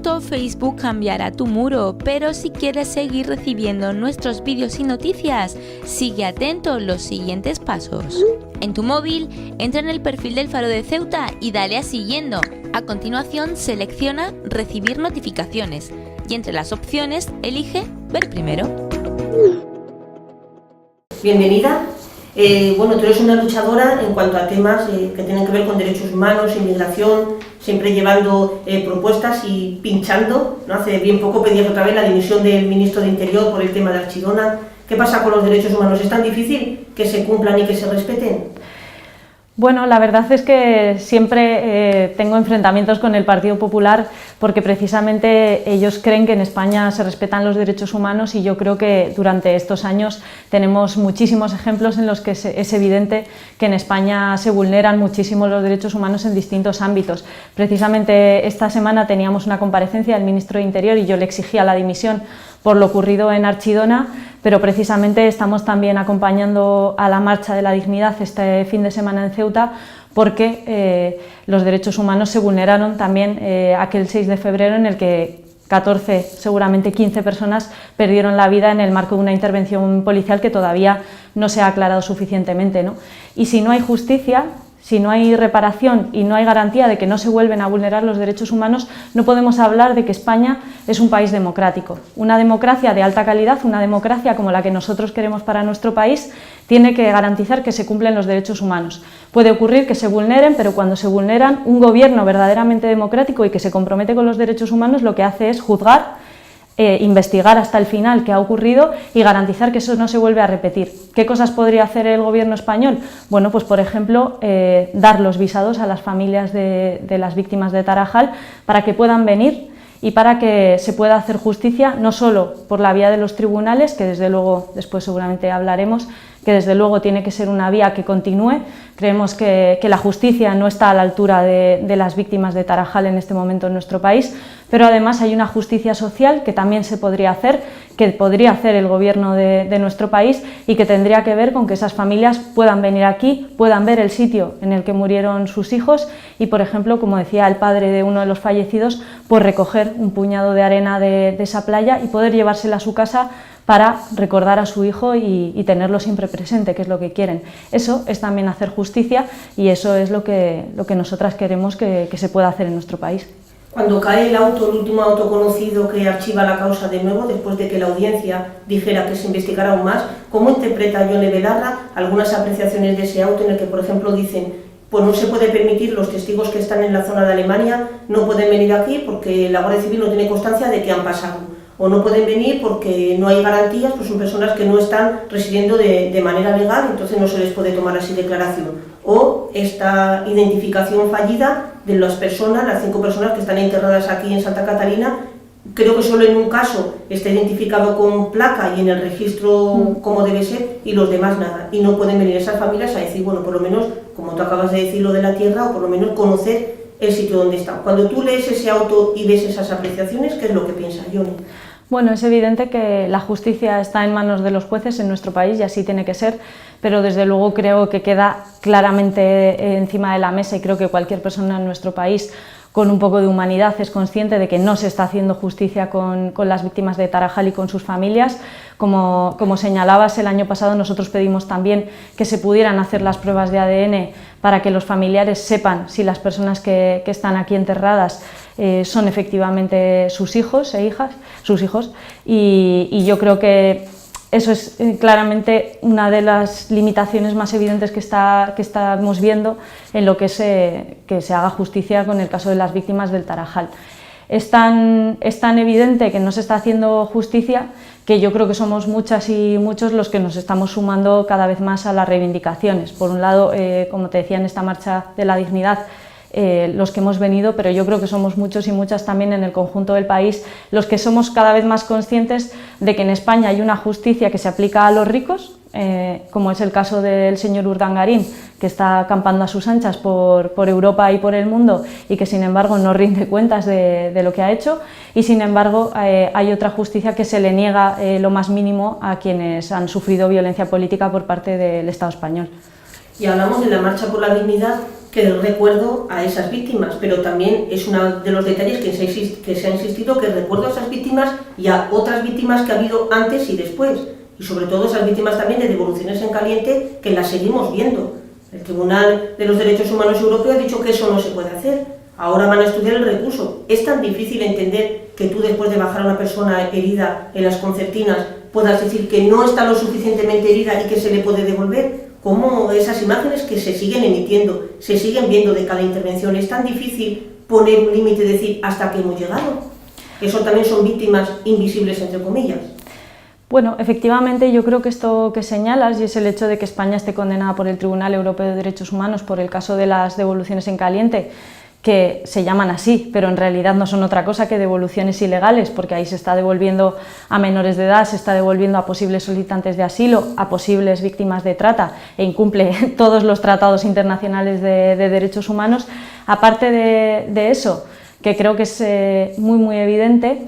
Pronto Facebook cambiará tu muro, pero si quieres seguir recibiendo nuestros vídeos y noticias, sigue atento a los siguientes pasos. En tu móvil, entra en el perfil del Faro de Ceuta y dale a siguiendo. A continuación, selecciona Recibir notificaciones y entre las opciones, elige Ver primero. Bienvenida. Bueno, tú eres una luchadora en cuanto a temas que tienen que ver con derechos humanos, inmigración, siempre llevando propuestas y pinchando, ¿no? Hace bien poco pedías otra vez la dimisión del ministro de Interior por el tema de Archidona. ¿Qué pasa con los derechos humanos? ¿Es tan difícil que se cumplan y que se respeten? Bueno, la verdad es que siempre tengo enfrentamientos con el Partido Popular porque precisamente ellos creen que en España se respetan los derechos humanos y yo creo que durante estos años tenemos muchísimos ejemplos en los que es evidente que en España se vulneran muchísimo los derechos humanos en distintos ámbitos. Precisamente esta semana teníamos una comparecencia del ministro de Interior y yo le exigía la dimisión por lo ocurrido en Archidona, pero precisamente estamos también acompañando a la Marcha de la Dignidad este fin de semana en Ceuta porque los derechos humanos se vulneraron también aquel 6 de febrero en el que 14, seguramente 15 personas perdieron la vida en el marco de una intervención policial que todavía no se ha aclarado suficientemente, ¿no? Y si no hay justicia, si no hay reparación y no hay garantía de que no se vuelven a vulnerar los derechos humanos, no podemos hablar de que España es un país democrático. Una democracia de alta calidad, una democracia como la que nosotros queremos para nuestro país, tiene que garantizar que se cumplen los derechos humanos. Puede ocurrir que se vulneren, pero cuando se vulneran, un gobierno verdaderamente democrático y que se compromete con los derechos humanos lo que hace es juzgar, investigar hasta el final qué ha ocurrido y garantizar que eso no se vuelve a repetir. ¿Qué cosas podría hacer el gobierno español? Bueno, pues por ejemplo, dar los visados a las familias de las víctimas de Tarajal para que puedan venir y para que se pueda hacer justicia, no solo por la vía de los tribunales, que desde luego después seguramente hablaremos, que desde luego tiene que ser una vía que continúe. Creemos que la justicia no está a la altura de las víctimas de Tarajal en este momento en nuestro país, pero además hay una justicia social que también se podría hacer, que podría hacer el gobierno de nuestro país y que tendría que ver con que esas familias puedan venir aquí, puedan ver el sitio en el que murieron sus hijos y, por ejemplo, como decía el padre de uno de los fallecidos, pues recoger un puñado de arena de esa playa y poder llevársela a su casa para recordar a su hijo y tenerlo siempre presente, que es lo que quieren. Eso es también hacer justicia y eso es lo que nosotras queremos que se pueda hacer en nuestro país. Cuando cae el último auto conocido que archiva la causa de nuevo, después de que la audiencia dijera que se investigara aún más, ¿cómo interpreta Yone Belarra algunas apreciaciones de ese auto en el que, por ejemplo, dicen pues no se puede permitir, los testigos que están en la zona de Alemania no pueden venir aquí porque la Guardia Civil no tiene constancia de que han pasado? O no pueden venir porque no hay garantías, pues son personas que no están residiendo de manera legal, entonces no se les puede tomar así declaración. O esta identificación fallida de las personas, las 5 personas que están enterradas aquí en Santa Catalina, creo que solo en un caso está identificado con placa y en el registro como debe ser, y los demás nada. Y no pueden venir esas familias a decir, bueno, por lo menos, como tú acabas de decir, lo de la tierra, o por lo menos conocer el sitio donde está. Cuando tú lees ese auto y ves esas apreciaciones, ¿qué es lo que piensas, Yone? Bueno, es evidente que la justicia está en manos de los jueces en nuestro país y así tiene que ser, pero desde luego creo que queda claramente encima de la mesa y creo que cualquier persona en nuestro país con un poco de humanidad es consciente de que no se está haciendo justicia con las víctimas de Tarajal y con sus familias. Como señalabas, el año pasado nosotros pedimos también que se pudieran hacer las pruebas de ADN para que los familiares sepan si las personas que están aquí enterradas son efectivamente sus hijos e hijas, y yo creo que eso es claramente una de las limitaciones más evidentes que estamos viendo en lo que es que se haga justicia con el caso de las víctimas del Tarajal. Es tan evidente que no se está haciendo justicia que yo creo que somos muchas y muchos los que nos estamos sumando cada vez más a las reivindicaciones. Por un lado, como te decía en esta Marcha de la Dignidad, los que hemos venido, pero yo creo que somos muchos y muchas también en el conjunto del país los que somos cada vez más conscientes de que en España hay una justicia que se aplica a los ricos, como es el caso del señor Urdangarín, que está acampando a sus anchas por Europa y por el mundo y que sin embargo no rinde cuentas de lo que ha hecho, y sin embargo hay otra justicia que se le niega lo más mínimo a quienes han sufrido violencia política por parte del Estado español. Y hablamos de la Marcha por la Dignidad, que el recuerdo a esas víctimas, pero también es uno de los detalles que se ha insistido, que el recuerdo a esas víctimas y a otras víctimas que ha habido antes y después, y sobre todo esas víctimas también de devoluciones en caliente, que las seguimos viendo. El Tribunal de los Derechos Humanos Europeo ha dicho que eso no se puede hacer. Ahora van a estudiar el recurso. Es tan difícil entender que tú, después de bajar a una persona herida en las concertinas, puedas decir que no está lo suficientemente herida y que se le puede devolver. Cómo esas imágenes que se siguen emitiendo, se siguen viendo de cada intervención, es tan difícil poner un límite y decir hasta que hemos llegado. Eso también son víctimas invisibles, entre comillas. Bueno, efectivamente yo creo que esto que señalas, y es el hecho de que España esté condenada por el Tribunal Europeo de Derechos Humanos por el caso de las devoluciones en caliente, que se llaman así, pero en realidad no son otra cosa que devoluciones ilegales, porque ahí se está devolviendo a menores de edad, se está devolviendo a posibles solicitantes de asilo, a posibles víctimas de trata, e incumple todos los tratados internacionales de derechos humanos. Aparte de eso, que creo que es muy evidente,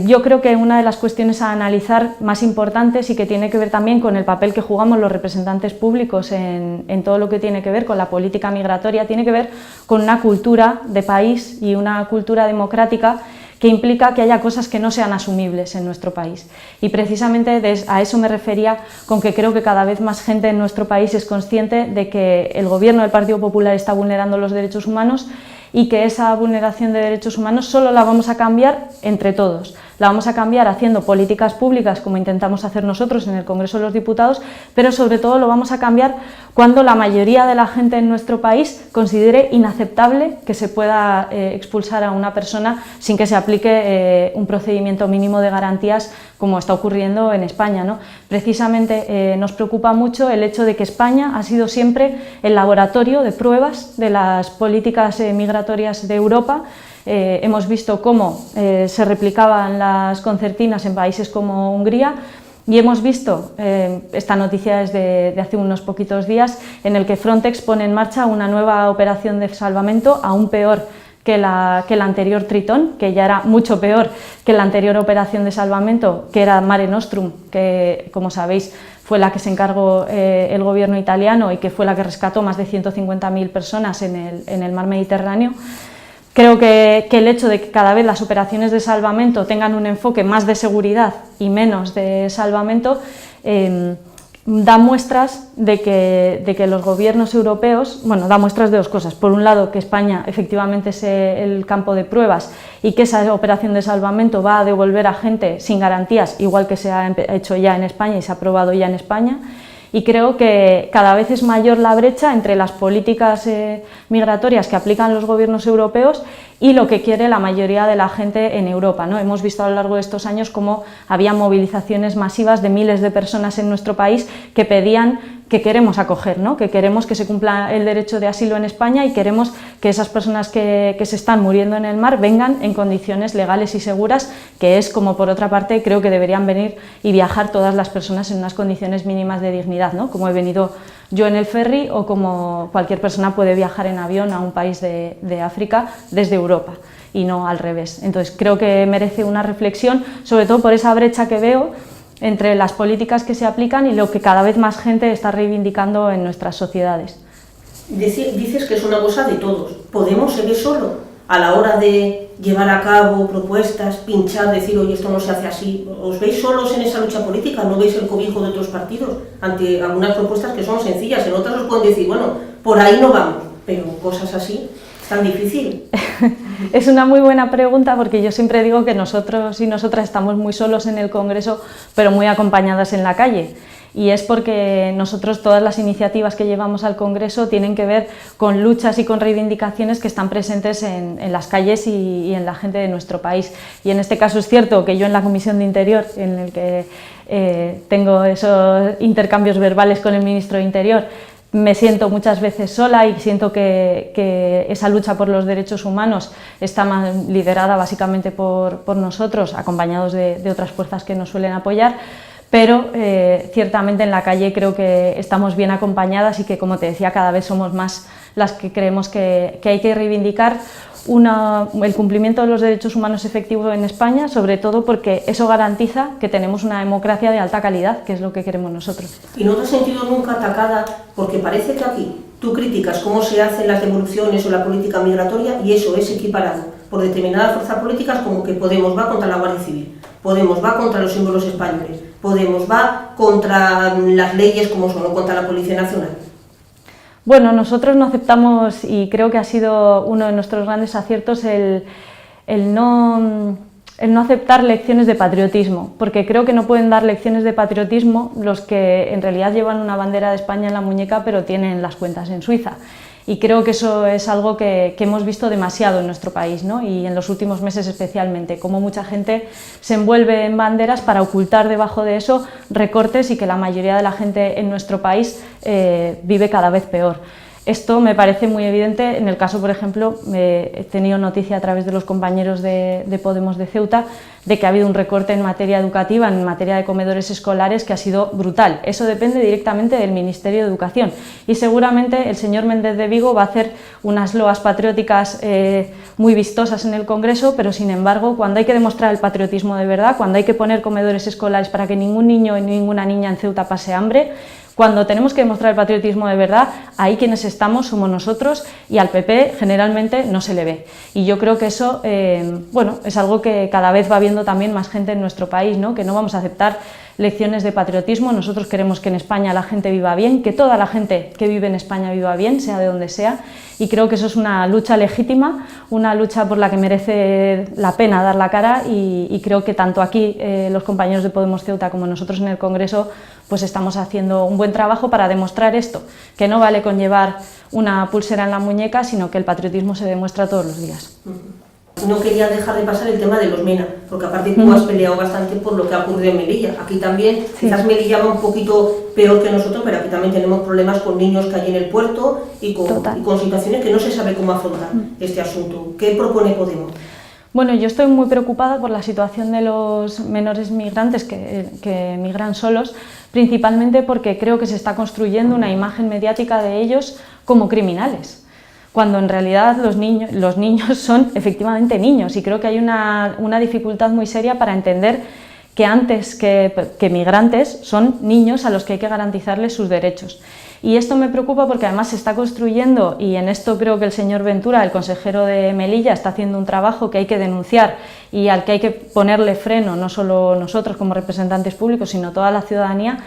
yo creo que una de las cuestiones a analizar más importantes y que tiene que ver también con el papel que jugamos los representantes públicos en todo lo que tiene que ver con la política migratoria, tiene que ver con una cultura de país y una cultura democrática que implica que haya cosas que no sean asumibles en nuestro país. Y precisamente a eso me refería con que creo que cada vez más gente en nuestro país es consciente de que el gobierno del Partido Popular está vulnerando los derechos humanos y que esa vulneración de derechos humanos solo la vamos a cambiar entre todos. La vamos a cambiar haciendo políticas públicas como intentamos hacer nosotros en el Congreso de los Diputados, pero sobre todo lo vamos a cambiar cuando la mayoría de la gente en nuestro país considere inaceptable que se pueda expulsar a una persona sin que se aplique un procedimiento mínimo de garantías como está ocurriendo en España, ¿no? Precisamente nos preocupa mucho el hecho de que España ha sido siempre el laboratorio de pruebas de las políticas migratorias de Europa. Hemos visto cómo se replicaban las concertinas en países como Hungría y hemos visto, esta noticia es de hace unos poquitos días, en el que Frontex pone en marcha una nueva operación de salvamento aún peor que la anterior Tritón, que ya era mucho peor que la anterior operación de salvamento, que era Mare Nostrum, que, como sabéis, fue la que se encargó el gobierno italiano y que fue la que rescató más de 150.000 personas en el mar Mediterráneo. Creo que el hecho de que cada vez las operaciones de salvamento tengan un enfoque más de seguridad y menos de salvamento da muestras de que los gobiernos europeos, bueno, da muestras de dos cosas. Por un lado, que España efectivamente es el campo de pruebas y que esa operación de salvamento va a devolver a gente sin garantías, igual que se ha hecho ya en España y se ha aprobado ya en España. Y creo que cada vez es mayor la brecha entre las políticas migratorias que aplican los gobiernos europeos y lo que quiere la mayoría de la gente en Europa, ¿no? Hemos visto a lo largo de estos años cómo había movilizaciones masivas de miles de personas en nuestro país que pedían que queremos acoger, ¿no? Que queremos que se cumpla el derecho de asilo en España y queremos que esas personas que se están muriendo en el mar vengan en condiciones legales y seguras, que es como por otra parte creo que deberían venir y viajar todas las personas en unas condiciones mínimas de dignidad, ¿no? Como he venido yo en el ferry o como cualquier persona puede viajar en avión a un país de África desde Europa y no al revés. Entonces creo que merece una reflexión, sobre todo por esa brecha que veo entre las políticas que se aplican y lo que cada vez más gente está reivindicando en nuestras sociedades. Dices que es una cosa de todos. ¿Podemos seguir solo a la hora de llevar a cabo propuestas, pinchar, decir, oye, esto no se hace así? ¿Os veis solos en esa lucha política? ¿No veis el cobijo de otros partidos ante algunas propuestas que son sencillas? En otras os pueden decir, bueno, por ahí no vamos, pero cosas así es tan difícil. Es una muy buena pregunta porque yo siempre digo que nosotros y nosotras estamos muy solos en el Congreso, pero muy acompañadas en la calle. Y es porque nosotros todas las iniciativas que llevamos al Congreso tienen que ver con luchas y con reivindicaciones que están presentes en las calles y en la gente de nuestro país. Y en este caso es cierto que yo en la Comisión de Interior, en el que tengo esos intercambios verbales con el Ministro de Interior, me siento muchas veces sola y siento que esa lucha por los derechos humanos está liderada básicamente por nosotros, acompañados de otras fuerzas que nos suelen apoyar, pero ciertamente en la calle creo que estamos bien acompañadas y que, como te decía, cada vez somos más las que creemos que hay que reivindicar el cumplimiento de los derechos humanos efectivo en España, sobre todo porque eso garantiza que tenemos una democracia de alta calidad, que es lo que queremos nosotros. ¿Y no te has sentido nunca atacada? Porque parece que aquí tú criticas cómo se hacen las devoluciones o la política migratoria y eso es equiparado por determinadas fuerzas políticas como que Podemos va contra la Guardia Civil, Podemos va contra los símbolos españoles, Podemos va contra las leyes como son o contra la Policía Nacional. Bueno, nosotros no aceptamos, y creo que ha sido uno de nuestros grandes aciertos, el no aceptar lecciones de patriotismo, porque creo que no pueden dar lecciones de patriotismo los que en realidad llevan una bandera de España en la muñeca pero tienen las cuentas en Suiza. Y creo que eso es algo que hemos visto demasiado en nuestro país, ¿no? Y en los últimos meses especialmente, cómo mucha gente se envuelve en banderas para ocultar debajo de eso recortes y que la mayoría de la gente en nuestro país vive cada vez peor. Esto me parece muy evidente en el caso, por ejemplo, he tenido noticia a través de los compañeros de Podemos de Ceuta de que ha habido un recorte en materia educativa, en materia de comedores escolares, que ha sido brutal. Eso depende directamente del Ministerio de Educación y seguramente el señor Méndez de Vigo va a hacer unas loas patrióticas muy vistosas en el Congreso, pero sin embargo, cuando hay que demostrar el patriotismo de verdad, cuando hay que poner comedores escolares para que ningún niño y ninguna niña en Ceuta pase hambre, cuando tenemos que demostrar el patriotismo de verdad, ahí quienes estamos somos nosotros y al PP generalmente no se le ve. Y yo creo que eso bueno, es algo que cada vez va viendo también más gente en nuestro país, ¿no? Que no vamos a aceptar lecciones de patriotismo. Nosotros queremos que en España la gente viva bien, que toda la gente que vive en España viva bien, sea de donde sea, y creo que eso es una lucha legítima, una lucha por la que merece la pena dar la cara y creo que tanto aquí los compañeros de Podemos Ceuta como nosotros en el Congreso pues estamos haciendo un buen trabajo para demostrar esto, que no vale con llevar una pulsera en la muñeca, sino que el patriotismo se demuestra todos los días. No quería dejar de pasar el tema de los MENA, porque aparte tú has peleado bastante por lo que ha ocurrido en Melilla. Aquí también, quizás Melilla va un poquito peor que nosotros, pero aquí también tenemos problemas con niños que hay en el puerto y con situaciones que no se sabe cómo afrontar este asunto. ¿Qué propone Podemos? Bueno, yo estoy muy preocupada por la situación de los menores migrantes que migran solos, principalmente porque creo que se está construyendo una imagen mediática de ellos como criminales, cuando en realidad los niños son efectivamente niños, y creo que hay una dificultad muy seria para entender que antes que migrantes son niños a los que hay que garantizarles sus derechos. Y esto me preocupa porque además se está construyendo, y en esto creo que el señor Ventura, el consejero de Melilla, está haciendo un trabajo que hay que denunciar y al que hay que ponerle freno, no solo nosotros como representantes públicos, sino toda la ciudadanía,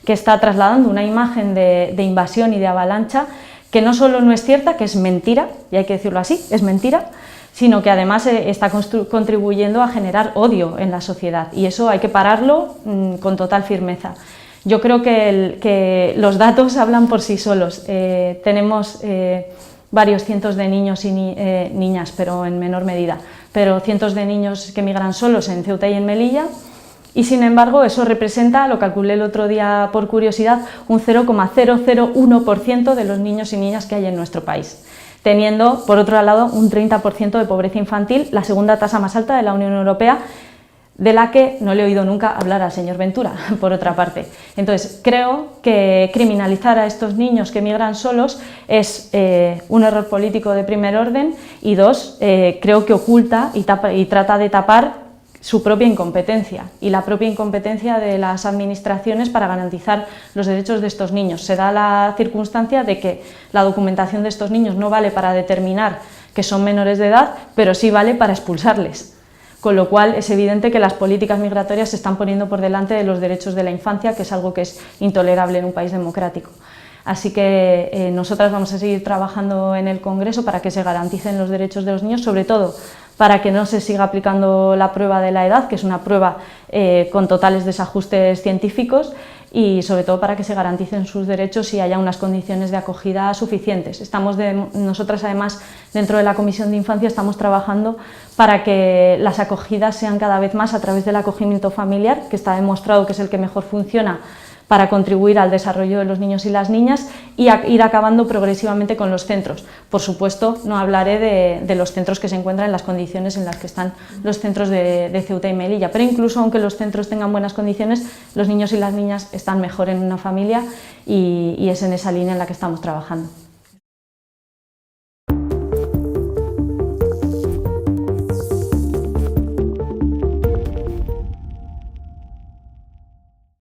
que está trasladando una imagen de invasión y de avalancha que no solo no es cierta, que es mentira, y hay que decirlo así, es mentira, sino que además está contribuyendo a generar odio en la sociedad, y eso hay que pararlo con total firmeza. Yo creo que los datos hablan por sí solos. Tenemos varios cientos de niños y niñas, pero en menor medida, pero cientos de niños que migran solos en Ceuta y en Melilla, y sin embargo eso representa, lo calculé el otro día por curiosidad, un 0,001% de los niños y niñas que hay en nuestro país, teniendo por otro lado un 30% de pobreza infantil, la segunda tasa más alta de la Unión Europea, de la que no le he oído nunca hablar al señor Ventura, por otra parte. Entonces, creo que criminalizar a estos niños que migran solos es un error político de primer orden, y dos, creo que oculta y trata de tapar su propia incompetencia y la propia incompetencia de las administraciones para garantizar los derechos de estos niños. Se da la circunstancia de que la documentación de estos niños no vale para determinar que son menores de edad, pero sí vale para expulsarles. Con lo cual es evidente que las políticas migratorias se están poniendo por delante de los derechos de la infancia, que es algo que es intolerable en un país democrático. Así que nosotras vamos a seguir trabajando en el Congreso para que se garanticen los derechos de los niños, sobre todo para que no se siga aplicando la prueba de la edad, que es una prueba con totales desajustes científicos, y sobre todo para que se garanticen sus derechos y haya unas condiciones de acogida suficientes. Nosotras además dentro de la Comisión de Infancia estamos trabajando para que las acogidas sean cada vez más a través del acogimiento familiar, que está demostrado que es el que mejor funciona para contribuir al desarrollo de los niños y las niñas, y ir acabando progresivamente con los centros. Por supuesto, no hablaré de los centros que se encuentran en las condiciones en las que están los centros de Ceuta y Melilla, pero incluso aunque los centros tengan buenas condiciones, los niños y las niñas están mejor en una familia, y es en esa línea en la que estamos trabajando.